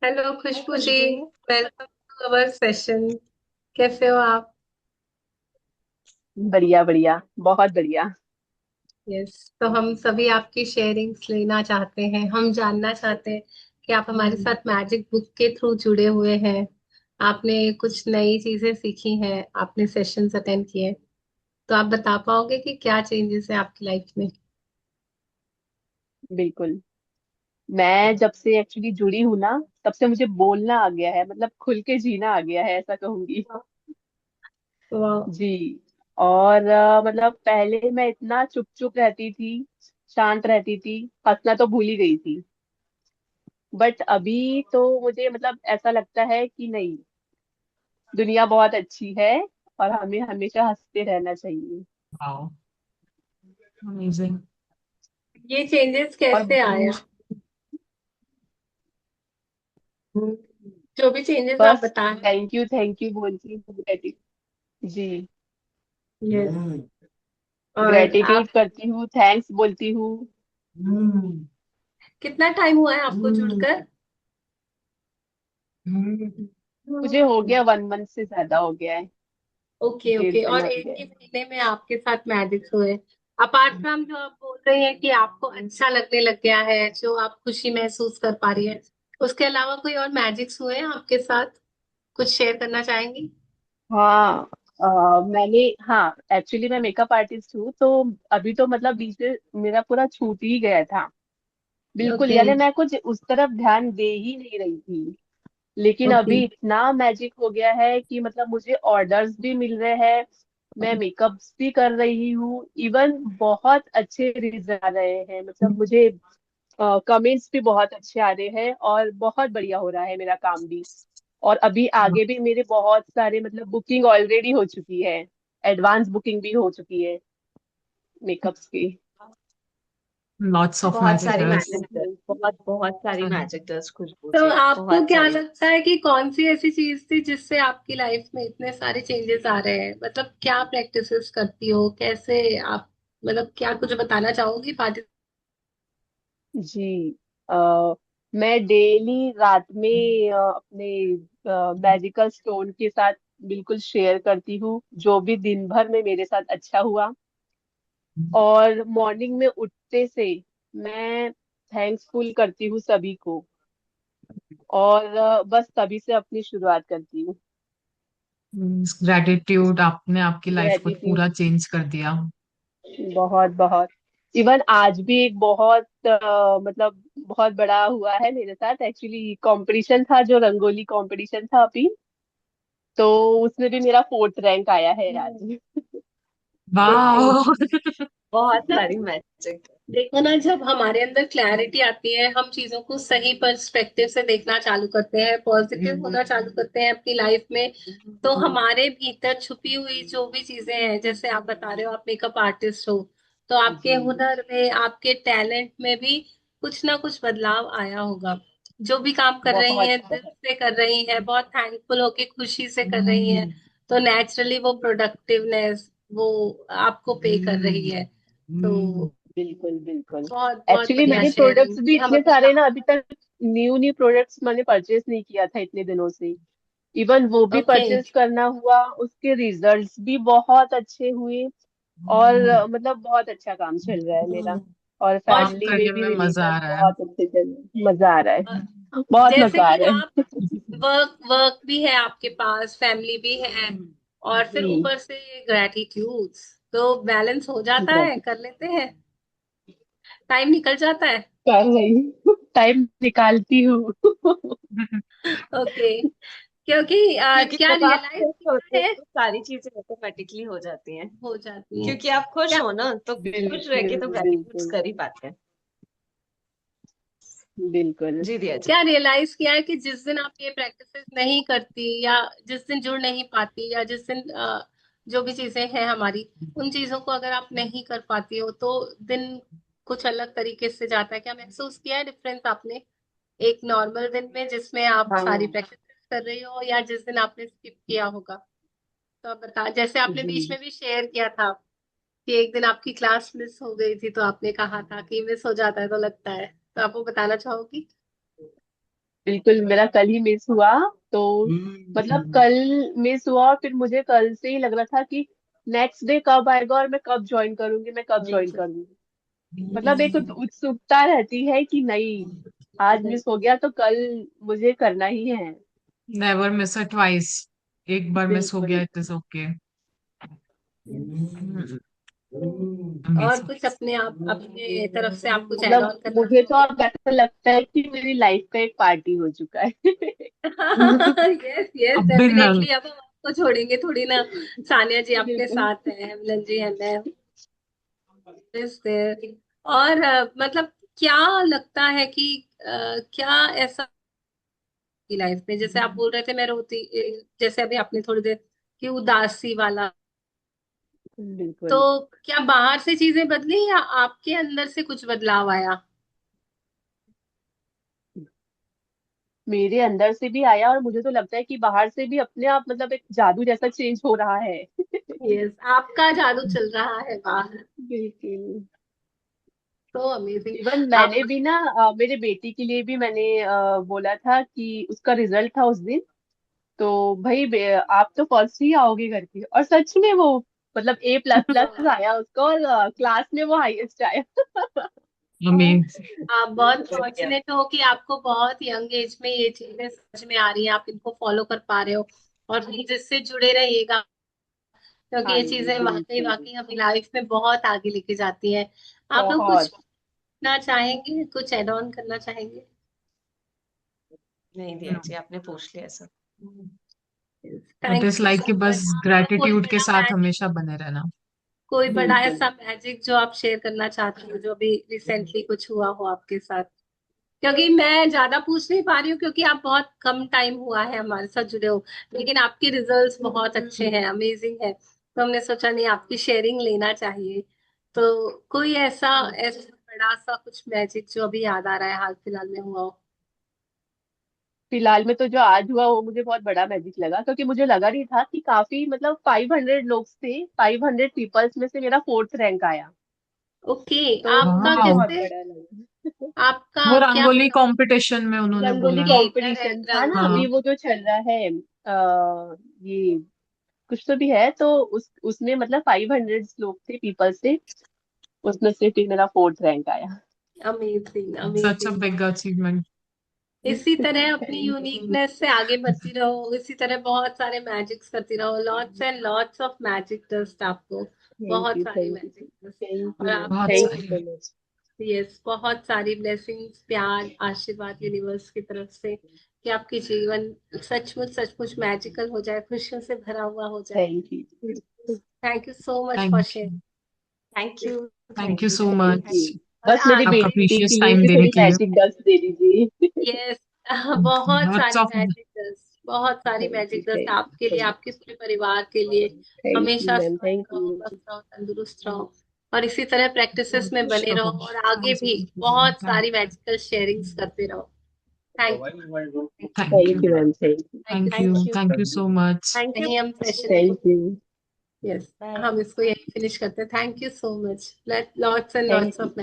Hello Khushbu ji. Khushbu. Welcome to our session. कैसे हो आप? बढ़िया बढ़िया, बहुत बढ़िया। यस, तो हम सभी आपकी शेयरिंग्स लेना चाहते हैं। हम जानना चाहते हैं कि आप हमारे साथ मैजिक बुक के थ्रू जुड़े हुए हैं। आपने कुछ नई चीजें सीखी हैं, आपने सेशंस अटेंड किए, तो आप बता पाओगे कि क्या चेंजेस है आपकी लाइफ में? बिल्कुल। मैं जब से एक्चुअली जुड़ी हूँ ना, तब से मुझे बोलना आ गया है, मतलब खुल के जीना आ गया है, ऐसा कहूंगी। वाह। जी। और मतलब पहले मैं इतना चुप चुप रहती थी, शांत रहती थी, हंसना तो भूल ही गई थी। बट अभी तो मुझे मतलब ऐसा लगता है कि नहीं, दुनिया बहुत अच्छी है और हमें हमेशा हंसते रहना चाहिए। Wow, amazing. ये चेंजेस और कैसे आया? जो भी चेंजेस आप बस बताएं। थैंक यू बोलती हूँ जी। यस। और ग्रेटिट्यूड आप करती हूँ, थैंक्स बोलती हूँ। कितना टाइम हुआ है आपको जुड़कर? मुझे हो गया 1 मंथ से ज्यादा हो गया है। ओके डेढ़ ओके, साल और हो एक गया ही है। महीने में आपके साथ मैजिक्स हुए? अपार्ट फ्रॉम जो आप बोल रही हैं कि आपको अच्छा लगने लग गया है, जो आप खुशी महसूस कर पा रही है, उसके अलावा कोई और मैजिक्स हुए हैं आपके साथ? कुछ शेयर करना चाहेंगी? हाँ। मैंने, हाँ एक्चुअली मैं मेकअप आर्टिस्ट हूँ, तो अभी तो मतलब बीच में मेरा पूरा छूट ही गया था। बिल्कुल, ओके यानी मैं कुछ उस तरफ ध्यान दे ही नहीं रही थी। लेकिन ओके। अभी इतना मैजिक हो गया है कि मतलब मुझे ऑर्डर्स भी मिल रहे हैं, मैं मेकअप्स भी कर रही हूँ, इवन बहुत अच्छे रिजल्ट आ रहे हैं, मतलब मुझे कमेंट्स भी बहुत अच्छे आ रहे हैं और बहुत बढ़िया हो रहा है मेरा काम भी। और अभी आगे भी मेरे बहुत सारे मतलब बुकिंग ऑलरेडी हो चुकी है, एडवांस बुकिंग भी हो चुकी है मेकअप्स की। Lots of तो magic बहुत girls. सारी Yes. मैजिक डस्ट, बहुत बहुत सारी Sorry. मैजिक डस्ट खुशबू तो जी, आपको बहुत क्या सारी। लगता है कि कौन सी ऐसी चीज थी जिससे आपकी लाइफ में इतने सारे चेंजेस आ रहे हैं? मतलब क्या प्रैक्टिसेस करती हो, कैसे आप, मतलब क्या कुछ बताना चाहोगी पार्टी? जी। मैं डेली रात में अपने मैजिकल स्टोन के साथ बिल्कुल शेयर करती हूँ जो भी दिन भर में मेरे साथ अच्छा हुआ। और मॉर्निंग में उठते से मैं थैंक्सफुल करती हूँ सभी को। और बस तभी से अपनी शुरुआत करती हूँ। ग्रेटिट्यूड आपने आपकी लाइफ को ग्रेटिट्यूड, पूरा चेंज कर दिया। बहुत बहुत। इवन आज भी एक बहुत मतलब बहुत बड़ा हुआ है मेरे साथ, एक्चुअली कंपटीशन था, जो रंगोली कंपटीशन था अभी, तो उसमें भी मेरा 4th रैंक आया है आज। ओके। वाह। बहुत जब सारी मैजिक। देखो ना, जब हमारे अंदर क्लैरिटी आती है, हम चीजों को सही पर्सपेक्टिव से देखना चालू करते हैं, पॉजिटिव होना चालू करते हैं अपनी लाइफ में, तो हमारे भीतर छुपी हुई जो भी चीजें हैं, जैसे आप बता रहे हो आप मेकअप आर्टिस्ट हो, तो आपके जी। हुनर में, आपके टैलेंट में भी कुछ ना कुछ बदलाव आया होगा। जो भी काम कर रही बहुत हैं दिल बहुत। से कर रही हैं, बहुत थैंकफुल होके खुशी से कर रही हैं, तो नेचुरली वो प्रोडक्टिवनेस वो आपको पे कर रही है। तो बिल्कुल बिल्कुल। बहुत बहुत एक्चुअली बढ़िया मैंने शेयरिंग प्रोडक्ट्स भी कि हम इतने अपने सारे काम। ना, अभी तक न्यू न्यू प्रोडक्ट्स मैंने परचेज नहीं किया था इतने दिनों से। इवन वो भी ओके। परचेज करना हुआ, उसके रिजल्ट्स भी बहुत अच्छे हुए। और मतलब बहुत अच्छा काम चल रहा है मेरा। और और काम फैमिली में करने में भी मेरे मजा साथ आ रहा है। बहुत अच्छे चल रहे हैं। मजा आ रहा अ, है, बहुत जैसे मजा आ कि रहा आप, है। वर्क वर्क भी है आपके पास, फैमिली भी है, और फिर जी। ऊपर से ग्रेटिट्यूड, तो बैलेंस हो जाता है, कर लेते हैं, टाइम निकल जाता है। कर रही हूँ, टाइम निकालती हूँ। ओके। क्योंकि क्योंकि क्या जब आप रियलाइज खुश होते किया हैं है, तो सारी चीजें ऑटोमेटिकली हो जाती हैं। हो जाती है क्योंकि आप खुश क्या? हो ना, तो खुश रह के हम्म, तो ग्रेटिट्यूड हम्म। कर ही पाते हैं। बिल्कुल। जी दिया जी। क्या रियलाइज किया है कि जिस दिन आप ये प्रैक्टिसेस नहीं करती, या जिस दिन जुड़ नहीं पाती, या जिस दिन जो भी चीजें हैं हमारी, उन चीजों को अगर आप नहीं कर पाती हो, तो दिन कुछ अलग तरीके से जाता है? क्या महसूस किया है डिफरेंस आपने एक नॉर्मल दिन में जिसमें आप सारी हाँ। प्रैक्टिस कर रही हो, या जिस दिन आपने स्किप किया होगा? तो आप बता, जैसे आपने बीच जी। में भी शेयर किया था कि एक दिन आपकी क्लास मिस हो गई थी, तो आपने कहा था कि मिस हो जाता है तो लगता है, तो आप वो बताना चाहोगी? बिल्कुल मेरा कल ही मिस हुआ। तो मतलब कल मिस हुआ और फिर मुझे कल से ही लग रहा था कि नेक्स्ट डे कब आएगा और मैं कब ज्वाइन करूंगी, मैं कब ज्वाइन करूंगी। मतलब एक उत्सुकता रहती है कि नहीं, आज मिस हो गया तो कल मुझे करना ही है। नेवर मिस अ ट्वाइस। एक बार मिस हो बिल्कुल। गया, इट इज ओके। और अमेजिंग। कुछ अपने आप अपने तरफ से आप कुछ ऐड मतलब ऑन करना मुझे तो चाहेंगे? अब ऐसा लगता है कि मेरी लाइफ का एक पार्टी हो चुका है। यस यस अब भी न, डेफिनेटली। अब हम आपको छोड़ेंगे थोड़ी ना। सानिया जी आपके बिल्कुल। साथ है, हेमलन जी है, मैं इस there। और मतलब क्या लगता है कि क्या ऐसा की लाइफ में, जैसे आप बोल रहे थे मैं रोती, जैसे अभी आपने थोड़ी देर कि उदासी वाला, तो बिल्कुल क्या बाहर से चीजें बदली या आपके अंदर से कुछ बदलाव आया? मेरे अंदर से भी आया और मुझे तो लगता है कि बाहर से भी अपने आप मतलब एक जादू जैसा चेंज हो रहा है। यस, आपका जादू चल रहा है बाहर। बिल्कुल। तो अमेजिंग। इवन आप मैंने भी ना मेरे बेटी के लिए भी मैंने बोला था कि उसका रिजल्ट था उस दिन। तो भाई आप तो फर्स्ट ही आओगे घर की, और सच में वो मतलब ए प्लस प्लस आया उसको और क्लास में वो हाईएस्ट आया। अमेजिंग। आप बहुत फॉर्चुनेट हो कि आपको बहुत यंग एज में ये चीजें समझ में आ रही हैं, आप इनको फॉलो कर पा रहे हो। और प्लीज इससे जुड़े रहिएगा, क्योंकि हाँ ये जी चीजें वाकई बिल्कुल। वाकई हमें लाइफ में बहुत आगे लेके जाती हैं। आप लोग कुछ बहुत। पूछना चाहेंगे, कुछ एड ऑन करना चाहेंगे? नहीं दिया जी, आपने पूछ लिया सब। It thank is you like so कि बस मच। आपका कोई ग्रेटिट्यूड के बड़ा साथ मैजिक, हमेशा बने रहना। कोई बड़ा बिल्कुल। ऐसा मैजिक जो आप शेयर करना चाहते हो, जो अभी रिसेंटली कुछ हुआ हो आपके साथ? क्योंकि मैं ज्यादा पूछ नहीं पा रही हूँ, क्योंकि आप बहुत कम टाइम हुआ है हमारे साथ जुड़े हो, लेकिन आपके रिजल्ट्स बहुत अच्छे हैं, अमेजिंग है, तो हमने सोचा नहीं, आपकी शेयरिंग लेना चाहिए। तो कोई ऐसा ऐसा बड़ा सा कुछ मैजिक जो अभी याद आ रहा है, हाल फिलहाल में हुआ हो? फिलहाल में तो जो आज हुआ वो मुझे बहुत बड़ा मैजिक लगा, क्योंकि मुझे लगा नहीं था कि काफी मतलब 500 लोग थे, 500 पीपल्स में से मेरा फोर्थ रैंक आया। ओके। तो आपका मुझे वाह। बहुत कैसे, बड़ा लगा। आपका वो क्या रंगोली कंपटीशन में उन्होंने रंगोली बोला। ओके, कंपटीशन था ना अभी हाँ। वो जो चल रहा है, ये कुछ तो भी है, तो उसमें मतलब 500 लोग थे पीपल से, उसमें से फिर मेरा फोर्थ रैंक आया। Amazing such a amazing. Big achievement. इसी तरह अपनी थैंक यू। यूनिकनेस से आगे बढ़ती रहो, इसी तरह बहुत सारे मैजिक्स करती रहो, lots and lots of magic dust आपको, बहुत सारी thank magic you dust. Thank और यू मैम, बहुत आपको थैंक यू सारी। So much. यस, बहुत सारी ब्लेसिंग्स, प्यार, आशीर्वाद यूनिवर्स की तरफ से, कि आपकी जीवन सचमुच सचमुच मैजिकल हो जाए, खुशियों से भरा हुआ हो जाए। Thank you. Thank you so much for thank you. Sharing. Thank you. Thank you thank you so thank thank much you. You. और बस मेरी आपका बेटी प्रीशियस के लिए टाइम भी देने थोड़ी के लिए। मैजिक डस्ट दे दीजिए। यस, बहुत लॉट्स सारी ऑफ। मैजिक डस्ट, बहुत सारी मैजिक डस्ट थैंक आपके लिए, आपके पूरे परिवार के लिए। यू हमेशा मैम, स्वस्थ थैंक रहो, यू। मस्त रहो, तंदुरुस्त रहो, और इसी तरह प्रैक्टिसेस में खुश बने रहो। रहो, और आगे भी बहुत सारी मैजिकल शेयरिंग्स करते रहो। Thank you. Thank thank you. You ma'am, thank you. Thank you thank so you. Thank much. You. Thank you so much. Thank you. नहीं, हम सेशन को, थैंक यू। Yes, bye. हम इसको यही फिनिश करते हैं। Thank you so much, lots and thank lots you. Of